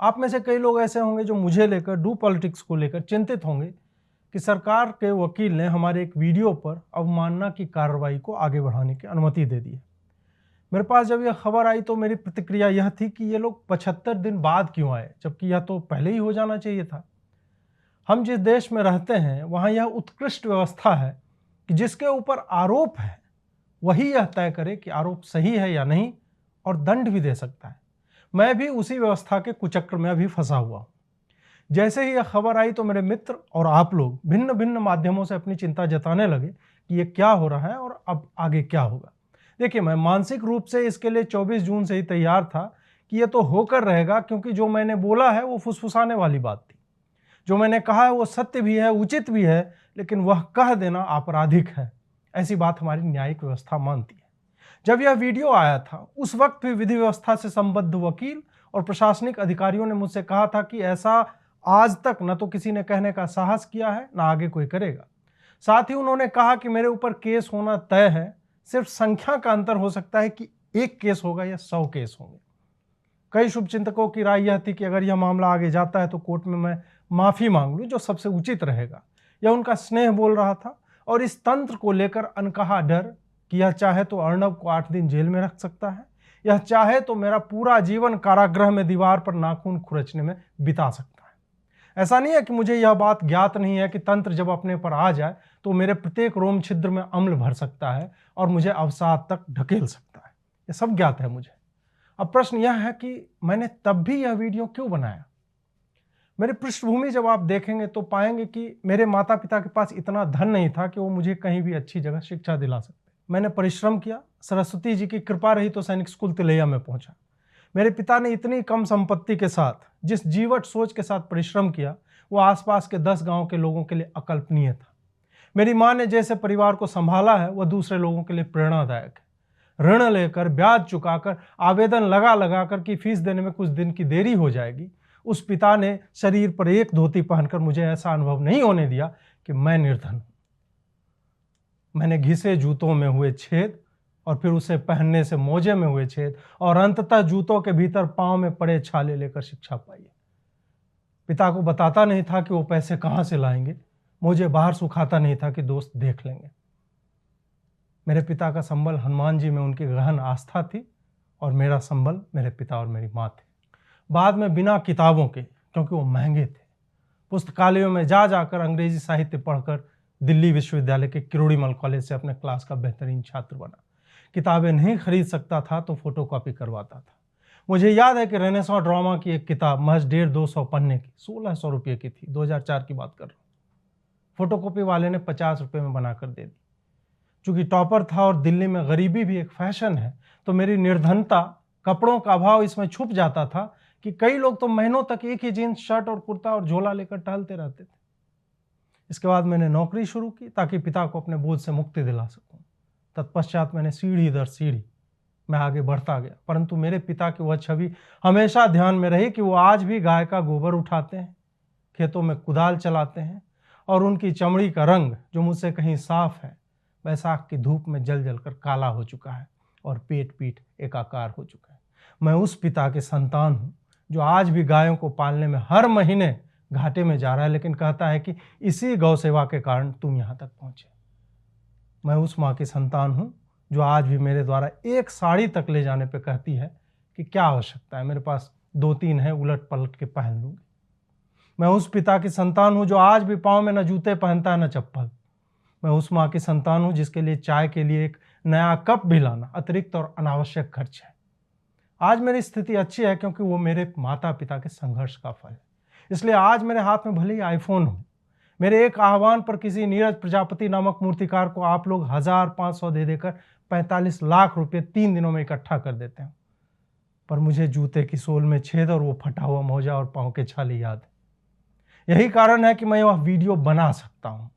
आप में से कई लोग ऐसे होंगे जो मुझे लेकर डू पॉलिटिक्स को लेकर चिंतित होंगे कि सरकार के वकील ने हमारे एक वीडियो पर अवमानना की कार्रवाई को आगे बढ़ाने की अनुमति दे दी है। मेरे पास जब यह खबर आई तो मेरी प्रतिक्रिया यह थी कि ये लोग 75 दिन बाद क्यों आए, जबकि यह तो पहले ही हो जाना चाहिए था। हम जिस देश में रहते हैं वहाँ यह उत्कृष्ट व्यवस्था है कि जिसके ऊपर आरोप है वही यह तय करे कि आरोप सही है या नहीं, और दंड भी दे सकता है। मैं भी उसी व्यवस्था के कुचक्र में अभी फंसा हुआ हूँ। जैसे ही यह खबर आई तो मेरे मित्र और आप लोग भिन्न भिन्न माध्यमों से अपनी चिंता जताने लगे कि ये क्या हो रहा है और अब आगे क्या होगा। देखिए, मैं मानसिक रूप से इसके लिए 24 जून से ही तैयार था कि ये तो होकर रहेगा, क्योंकि जो मैंने बोला है वो फुसफुसाने वाली बात थी। जो मैंने कहा है वो सत्य भी है, उचित भी है, लेकिन वह कह देना आपराधिक है। ऐसी बात हमारी न्यायिक व्यवस्था मानती है। जब यह वीडियो आया था उस वक्त भी विधि व्यवस्था से संबद्ध वकील और प्रशासनिक अधिकारियों ने मुझसे कहा था कि ऐसा आज तक न तो किसी ने कहने का साहस किया है, न आगे कोई करेगा। साथ ही उन्होंने कहा कि मेरे ऊपर केस होना तय है, सिर्फ संख्या का अंतर हो सकता है कि 1 केस होगा या 100 केस होंगे। कई शुभचिंतकों की राय यह थी कि अगर यह मामला आगे जाता है तो कोर्ट में मैं माफी मांग लूं, जो सबसे उचित रहेगा। यह उनका स्नेह बोल रहा था, और इस तंत्र को लेकर अनकहा डर कि यह चाहे तो अर्णव को 8 दिन जेल में रख सकता है, यह चाहे तो मेरा पूरा जीवन कारागृह में दीवार पर नाखून खुरचने में बिता सकता है। ऐसा नहीं है कि मुझे यह बात ज्ञात नहीं है कि तंत्र जब अपने पर आ जाए तो मेरे प्रत्येक रोम छिद्र में अम्ल भर सकता है और मुझे अवसाद तक ढकेल सकता है। यह सब ज्ञात है मुझे। अब प्रश्न यह है कि मैंने तब भी यह वीडियो क्यों बनाया। मेरी पृष्ठभूमि जब आप देखेंगे तो पाएंगे कि मेरे माता पिता के पास इतना धन नहीं था कि वो मुझे कहीं भी अच्छी जगह शिक्षा दिला सकते। मैंने परिश्रम किया, सरस्वती जी की कृपा रही तो सैनिक स्कूल तिलैया में पहुंचा। मेरे पिता ने इतनी कम संपत्ति के साथ जिस जीवट सोच के साथ परिश्रम किया वो आसपास के 10 गांव के लोगों के लिए अकल्पनीय था। मेरी माँ ने जैसे परिवार को संभाला है वह दूसरे लोगों के लिए प्रेरणादायक है। ऋण लेकर, ब्याज चुकाकर, आवेदन लगा लगा कर कि फीस देने में कुछ दिन की देरी हो जाएगी, उस पिता ने शरीर पर एक धोती पहनकर मुझे ऐसा अनुभव नहीं होने दिया कि मैं निर्धन हूं। मैंने घिसे जूतों में हुए छेद और फिर उसे पहनने से मोजे में हुए छेद और अंततः जूतों के भीतर पांव में पड़े छाले लेकर शिक्षा पाई। पिता को बताता नहीं था कि वो पैसे कहां से लाएंगे, मुझे बाहर सुखाता नहीं था कि दोस्त देख लेंगे। मेरे पिता का संबल हनुमान जी में उनकी गहन आस्था थी और मेरा संबल मेरे पिता और मेरी माँ थे। बाद में बिना किताबों के, क्योंकि वो महंगे थे, पुस्तकालयों में जा जाकर अंग्रेजी साहित्य पढ़कर दिल्ली विश्वविद्यालय के किरोड़ीमल कॉलेज से अपने क्लास का बेहतरीन छात्र बना। किताबें नहीं खरीद सकता था तो फोटोकॉपी करवाता था। मुझे याद है कि रेनेसां ड्रामा की एक किताब महज 150-200 पन्ने की 1600 रुपये की थी। 2004 की बात कर रहा हूँ। फोटोकॉपी वाले ने 50 रुपये में बनाकर दे दी। चूंकि टॉपर था और दिल्ली में गरीबी भी एक फैशन है, तो मेरी निर्धनता, कपड़ों का अभाव इसमें छुप जाता था कि कई लोग तो महीनों तक एक ही जींस शर्ट और कुर्ता और झोला लेकर टहलते रहते थे। इसके बाद मैंने नौकरी शुरू की ताकि पिता को अपने बोझ से मुक्ति दिला सकूं। तत्पश्चात मैंने सीढ़ी दर सीढ़ी मैं आगे बढ़ता गया, परंतु मेरे पिता की वह छवि हमेशा ध्यान में रही कि वो आज भी गाय का गोबर उठाते हैं, खेतों में कुदाल चलाते हैं, और उनकी चमड़ी का रंग जो मुझसे कहीं साफ है बैसाख की धूप में जल जल कर काला हो चुका है और पेट पीठ एकाकार हो चुका है। मैं उस पिता के संतान हूँ जो आज भी गायों को पालने में हर महीने घाटे में जा रहा है, लेकिन कहता है कि इसी गौ सेवा के कारण तुम यहाँ तक पहुँचे। मैं उस माँ की संतान हूँ जो आज भी मेरे द्वारा एक साड़ी तक ले जाने पे कहती है कि क्या आवश्यकता है, मेरे पास 2-3 है, उलट पलट के पहन लूँगी। मैं उस पिता की संतान हूँ जो आज भी पाँव में न जूते पहनता है न चप्पल। मैं उस माँ की संतान हूँ जिसके लिए चाय के लिए एक नया कप भी लाना अतिरिक्त और अनावश्यक खर्च है। आज मेरी स्थिति अच्छी है क्योंकि वो मेरे माता पिता के संघर्ष का फल है। इसलिए आज मेरे हाथ में भले ही आईफोन हो, मेरे एक आह्वान पर किसी नीरज प्रजापति नामक मूर्तिकार को आप लोग 1500 दे देकर 45 लाख रुपए 3 दिनों में इकट्ठा कर देते हैं, पर मुझे जूते की सोल में छेद और वो फटा हुआ मोजा और पाँव के छाले याद है। यही कारण है कि मैं वह वीडियो बना सकता हूँ।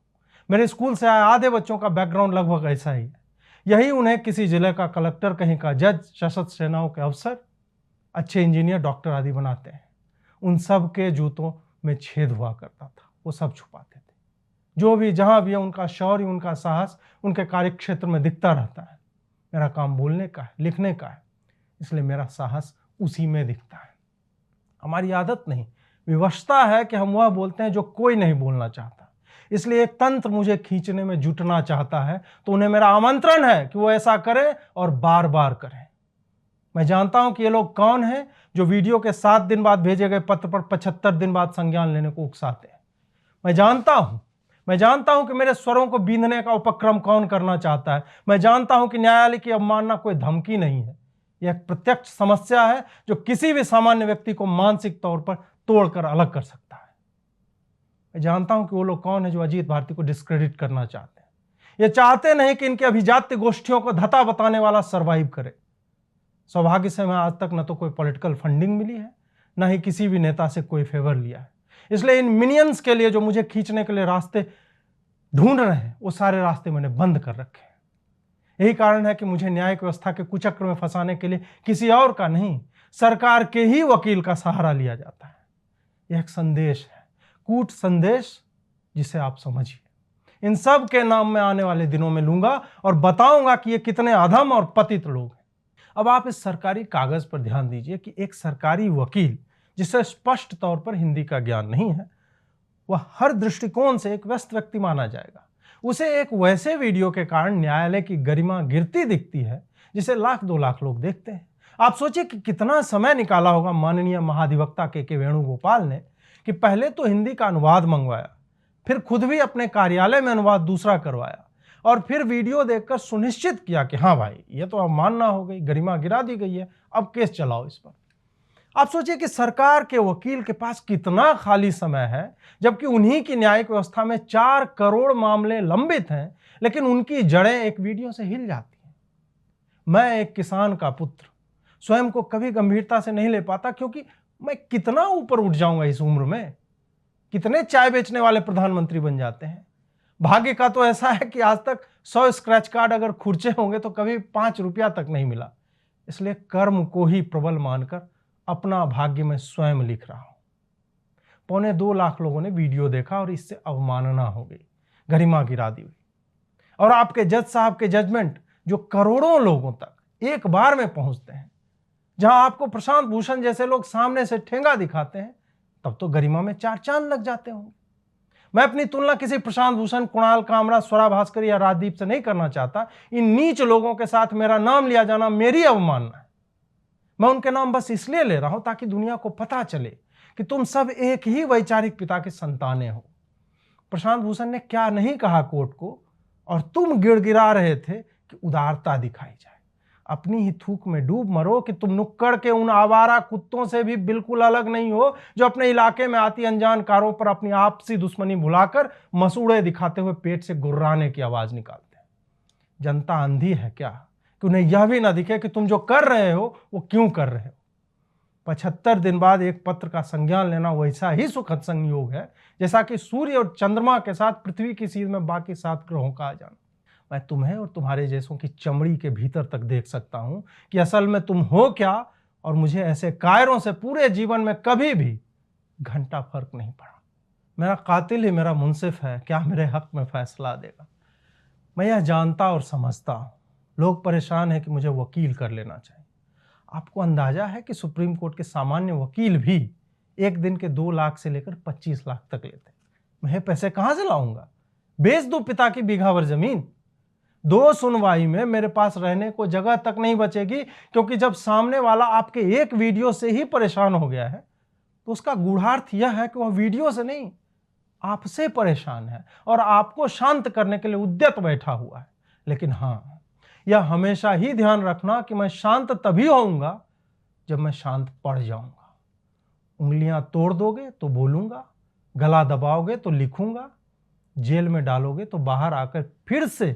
मेरे स्कूल से आए आधे बच्चों का बैकग्राउंड लगभग ऐसा ही है। यही उन्हें किसी जिले का कलेक्टर, कहीं का जज, सशस्त्र सेनाओं के अफसर, अच्छे इंजीनियर, डॉक्टर आदि बनाते हैं। उन सब के जूतों में छेद हुआ करता था, वो सब छुपाते थे। जो भी जहां भी है उनका शौर्य, उनका साहस उनके कार्यक्षेत्र में दिखता रहता है। मेरा काम बोलने का है, लिखने का है, इसलिए मेरा साहस उसी में दिखता है। हमारी आदत नहीं, विवशता है कि हम वह बोलते हैं जो कोई नहीं बोलना चाहता। इसलिए एक तंत्र मुझे खींचने में जुटना चाहता है, तो उन्हें मेरा आमंत्रण है कि वो ऐसा करें और बार बार करें। मैं जानता हूं कि ये लोग कौन हैं जो वीडियो के 7 दिन बाद भेजे गए पत्र पर 75 दिन बाद संज्ञान लेने को उकसाते हैं। मैं जानता हूं कि मेरे स्वरों को बींधने का उपक्रम कौन करना चाहता है। मैं जानता हूं कि न्यायालय की अवमानना कोई धमकी नहीं है, यह एक प्रत्यक्ष समस्या है जो किसी भी सामान्य व्यक्ति को मानसिक तौर पर तोड़कर अलग कर सकता है। मैं जानता हूं कि वो लोग कौन है जो अजीत भारती को डिस्क्रेडिट करना चाहते हैं। ये चाहते नहीं कि इनके अभिजात्य गोष्ठियों को धता बताने वाला सर्वाइव करे। सौभाग्य से मैं आज तक न तो कोई पॉलिटिकल फंडिंग मिली है, न ही किसी भी नेता से कोई फेवर लिया है। इसलिए इन मिनियंस के लिए जो मुझे खींचने के लिए रास्ते ढूंढ रहे हैं, वो सारे रास्ते मैंने बंद कर रखे हैं। यही कारण है कि मुझे न्यायिक व्यवस्था के कुचक्र में फंसाने के लिए किसी और का नहीं, सरकार के ही वकील का सहारा लिया जाता है। यह एक संदेश है, कूट संदेश, जिसे आप समझिए। इन सब के नाम मैं आने वाले दिनों में लूंगा और बताऊंगा कि ये कितने अधम और पतित लोग हैं। अब आप इस सरकारी कागज पर ध्यान दीजिए कि एक सरकारी वकील जिसे स्पष्ट तौर पर हिंदी का ज्ञान नहीं है, वह हर दृष्टिकोण से एक व्यस्त व्यक्ति माना जाएगा। उसे एक वैसे वीडियो के कारण न्यायालय की गरिमा गिरती दिखती है जिसे 1-2 लाख लोग देखते हैं। आप सोचिए कि कितना समय निकाला होगा माननीय महाधिवक्ता के वेणुगोपाल ने कि पहले तो हिंदी का अनुवाद मंगवाया, फिर खुद भी अपने कार्यालय में अनुवाद दूसरा करवाया और फिर वीडियो देखकर सुनिश्चित किया कि हाँ भाई, ये तो अवमानना हो गई, गरिमा गिरा दी गई है, अब केस चलाओ इस पर। आप सोचिए कि सरकार के वकील के पास कितना खाली समय है, जबकि उन्हीं की न्यायिक व्यवस्था में 4 करोड़ मामले लंबित हैं, लेकिन उनकी जड़ें एक वीडियो से हिल जाती हैं। मैं एक किसान का पुत्र स्वयं को कभी गंभीरता से नहीं ले पाता, क्योंकि मैं कितना ऊपर उठ जाऊंगा इस उम्र में। कितने चाय बेचने वाले प्रधानमंत्री बन जाते हैं। भाग्य का तो ऐसा है कि आज तक 100 स्क्रैच कार्ड अगर खुर्चे होंगे तो कभी 5 रुपया तक नहीं मिला। इसलिए कर्म को ही प्रबल मानकर अपना भाग्य में स्वयं लिख रहा हूं। 2.25 लाख लोगों ने वीडियो देखा और इससे अवमानना हो गई, गरिमा गिरा दी हुई। और आपके जज साहब के जजमेंट जो करोड़ों लोगों तक एक बार में पहुंचते हैं, जहां आपको प्रशांत भूषण जैसे लोग सामने से ठेंगा दिखाते हैं, तब तो गरिमा में 4 चांद लग जाते होंगे। मैं अपनी तुलना किसी प्रशांत भूषण, कुणाल कामरा, स्वरा भास्कर या राजदीप से नहीं करना चाहता। इन नीच लोगों के साथ मेरा नाम लिया जाना मेरी अवमानना है। मैं उनके नाम बस इसलिए ले रहा हूं ताकि दुनिया को पता चले कि तुम सब एक ही वैचारिक पिता के संतानें हो। प्रशांत भूषण ने क्या नहीं कहा कोर्ट को, और तुम गिड़गिड़ा रहे थे कि उदारता दिखाई जाए। अपनी ही थूक में डूब मरो कि तुम नुक्कड़ के उन आवारा कुत्तों से भी बिल्कुल अलग नहीं हो जो अपने इलाके में आती अनजान कारों पर अपनी आपसी दुश्मनी भुलाकर मसूड़े दिखाते हुए पेट से गुर्राने की आवाज निकालते हैं। जनता अंधी है क्या कि उन्हें यह भी ना दिखे कि तुम जो कर रहे हो वो क्यों कर रहे हो। 75 दिन बाद एक पत्र का संज्ञान लेना वैसा ही सुखद संयोग है जैसा कि सूर्य और चंद्रमा के साथ पृथ्वी की सीध में बाकी 7 ग्रहों का आ जाना। मैं तुम्हें और तुम्हारे जैसों की चमड़ी के भीतर तक देख सकता हूं कि असल में तुम हो क्या, और मुझे ऐसे कायरों से पूरे जीवन में कभी भी घंटा फर्क नहीं पड़ा। मेरा कातिल ही मेरा मुंसिफ है, क्या मेरे हक में फैसला देगा। मैं यह जानता और समझता हूं लोग परेशान हैं कि मुझे वकील कर लेना चाहिए। आपको अंदाजा है कि सुप्रीम कोर्ट के सामान्य वकील भी एक दिन के 2 लाख से लेकर 25 लाख तक लेते। मैं पैसे कहां से लाऊंगा? बेच दूं पिता की बीघा भर जमीन? 2 सुनवाई में मेरे पास रहने को जगह तक नहीं बचेगी, क्योंकि जब सामने वाला आपके एक वीडियो से ही परेशान हो गया है तो उसका गूढ़ार्थ यह है कि वह वीडियो से नहीं, आपसे परेशान है और आपको शांत करने के लिए उद्यत बैठा हुआ है। लेकिन हाँ, यह हमेशा ही ध्यान रखना कि मैं शांत तभी होऊंगा जब मैं शांत पड़ जाऊंगा। उंगलियां तोड़ दोगे तो बोलूंगा, गला दबाओगे तो लिखूंगा, जेल में डालोगे तो बाहर आकर फिर से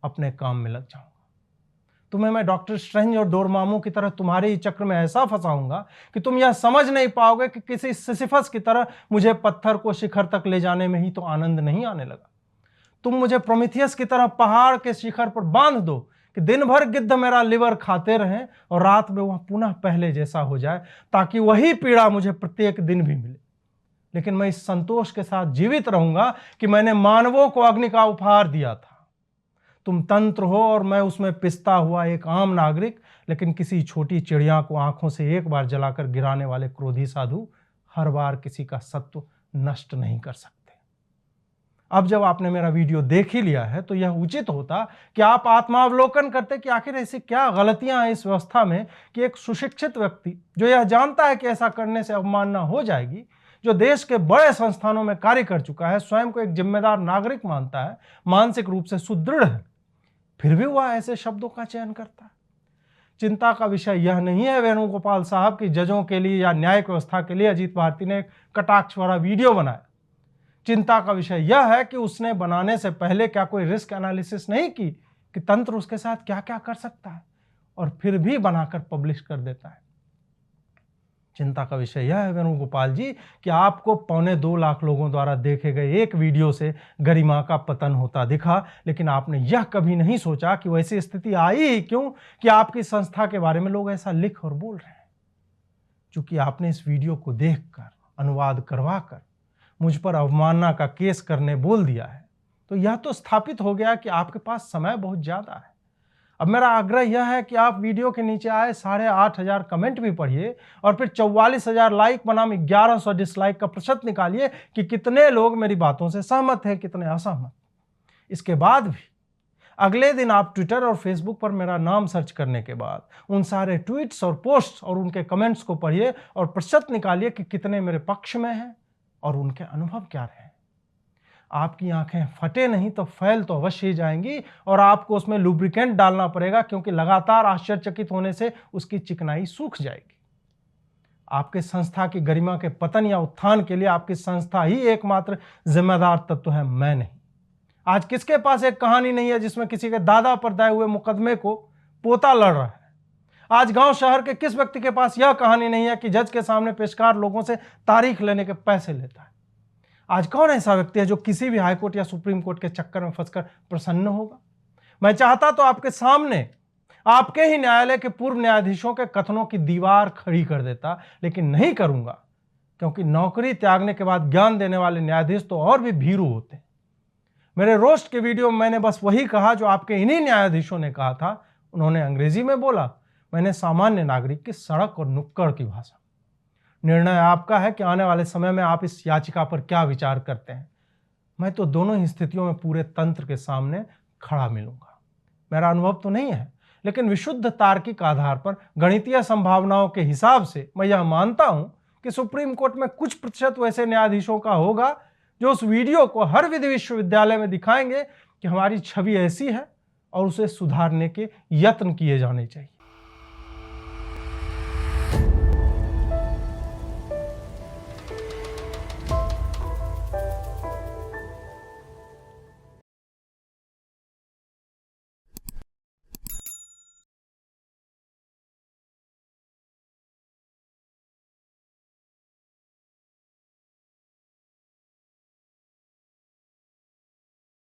अपने काम में लग जाऊंगा। तुम्हें मैं डॉक्टर स्ट्रेंज और डोरमामू की तरह तुम्हारे ही चक्र में ऐसा फंसाऊंगा कि तुम यह समझ नहीं पाओगे कि किसी सिसिफस की तरह मुझे पत्थर को शिखर तक ले जाने में ही तो आनंद नहीं आने लगा। तुम मुझे प्रोमीथियस की तरह पहाड़ के शिखर पर बांध दो कि दिन भर गिद्ध मेरा लिवर खाते रहें और रात में वह पुनः पहले जैसा हो जाए, ताकि वही पीड़ा मुझे प्रत्येक दिन भी मिले। लेकिन मैं इस संतोष के साथ जीवित रहूंगा कि मैंने मानवों को अग्नि का उपहार दिया था। तुम तंत्र हो और मैं उसमें पिसता हुआ एक आम नागरिक, लेकिन किसी छोटी चिड़िया को आंखों से एक बार जलाकर गिराने वाले क्रोधी साधु हर बार किसी का सत्व नष्ट नहीं कर सकते। अब जब आपने मेरा वीडियो देख ही लिया है तो यह उचित होता कि आप आत्मावलोकन करते कि आखिर ऐसी क्या गलतियां हैं इस व्यवस्था में कि एक सुशिक्षित व्यक्ति जो यह जानता है कि ऐसा करने से अवमानना हो जाएगी, जो देश के बड़े संस्थानों में कार्य कर चुका है, स्वयं को एक जिम्मेदार नागरिक मानता है, मानसिक रूप से सुदृढ़ है, फिर भी वह ऐसे शब्दों का चयन करता है। चिंता का विषय यह नहीं है वेणुगोपाल साहब की जजों के लिए या न्यायिक व्यवस्था के लिए अजीत भारती ने एक कटाक्ष भरा वीडियो बनाया। चिंता का विषय यह है कि उसने बनाने से पहले क्या कोई रिस्क एनालिसिस नहीं की कि तंत्र उसके साथ क्या क्या कर सकता है, और फिर भी बनाकर पब्लिश कर देता है। चिंता का विषय यह है वेणुगोपाल जी कि आपको 1.25 लाख लोगों द्वारा देखे गए एक वीडियो से गरिमा का पतन होता दिखा, लेकिन आपने यह कभी नहीं सोचा कि वैसी स्थिति आई ही क्यों कि आपकी संस्था के बारे में लोग ऐसा लिख और बोल रहे हैं। चूंकि आपने इस वीडियो को देखकर, अनुवाद करवाकर मुझ पर अवमानना का केस करने बोल दिया है, तो यह तो स्थापित हो गया कि आपके पास समय बहुत ज्यादा है। अब मेरा आग्रह यह है कि आप वीडियो के नीचे आए 8,500 कमेंट भी पढ़िए और फिर 44,000 लाइक बनाम 1,100 डिसलाइक का प्रतिशत निकालिए कि कितने लोग मेरी बातों से सहमत हैं, कितने असहमत। इसके बाद भी अगले दिन आप ट्विटर और फेसबुक पर मेरा नाम सर्च करने के बाद उन सारे ट्वीट्स और पोस्ट्स और उनके कमेंट्स को पढ़िए और प्रतिशत निकालिए कि कितने मेरे पक्ष में हैं और उनके अनुभव क्या रहे। आपकी आंखें फटे नहीं तो फैल तो अवश्य ही जाएंगी और आपको उसमें लुब्रिकेंट डालना पड़ेगा, क्योंकि लगातार आश्चर्यचकित होने से उसकी चिकनाई सूख जाएगी। आपके संस्था की गरिमा के पतन या उत्थान के लिए आपकी संस्था ही एकमात्र जिम्मेदार तत्व है, मैं नहीं। आज किसके पास एक कहानी नहीं है जिसमें किसी के दादा पर दाए हुए मुकदमे को पोता लड़ रहा है? आज गांव शहर के किस व्यक्ति के पास यह कहानी नहीं है कि जज के सामने पेशकार लोगों से तारीख लेने के पैसे लेता है? आज कौन ऐसा व्यक्ति है जो किसी भी हाईकोर्ट या सुप्रीम कोर्ट के चक्कर में फंसकर प्रसन्न होगा? मैं चाहता तो आपके सामने आपके ही न्यायालय के पूर्व न्यायाधीशों के कथनों की दीवार खड़ी कर देता, लेकिन नहीं करूंगा, क्योंकि नौकरी त्यागने के बाद ज्ञान देने वाले न्यायाधीश तो और भी भीरू होते हैं। मेरे रोस्ट के वीडियो में मैंने बस वही कहा जो आपके इन्हीं न्यायाधीशों ने कहा था। उन्होंने अंग्रेजी में बोला, मैंने सामान्य नागरिक की सड़क और नुक्कड़ की भाषा। निर्णय आपका है कि आने वाले समय में आप इस याचिका पर क्या विचार करते हैं। मैं तो दोनों ही स्थितियों में पूरे तंत्र के सामने खड़ा मिलूंगा। मेरा अनुभव तो नहीं है, लेकिन विशुद्ध तार्किक आधार पर गणितीय संभावनाओं के हिसाब से मैं यह मानता हूं कि सुप्रीम कोर्ट में कुछ प्रतिशत वैसे न्यायाधीशों का होगा जो उस वीडियो को हर विधि विश्वविद्यालय में दिखाएंगे कि हमारी छवि ऐसी है और उसे सुधारने के यत्न किए जाने चाहिए।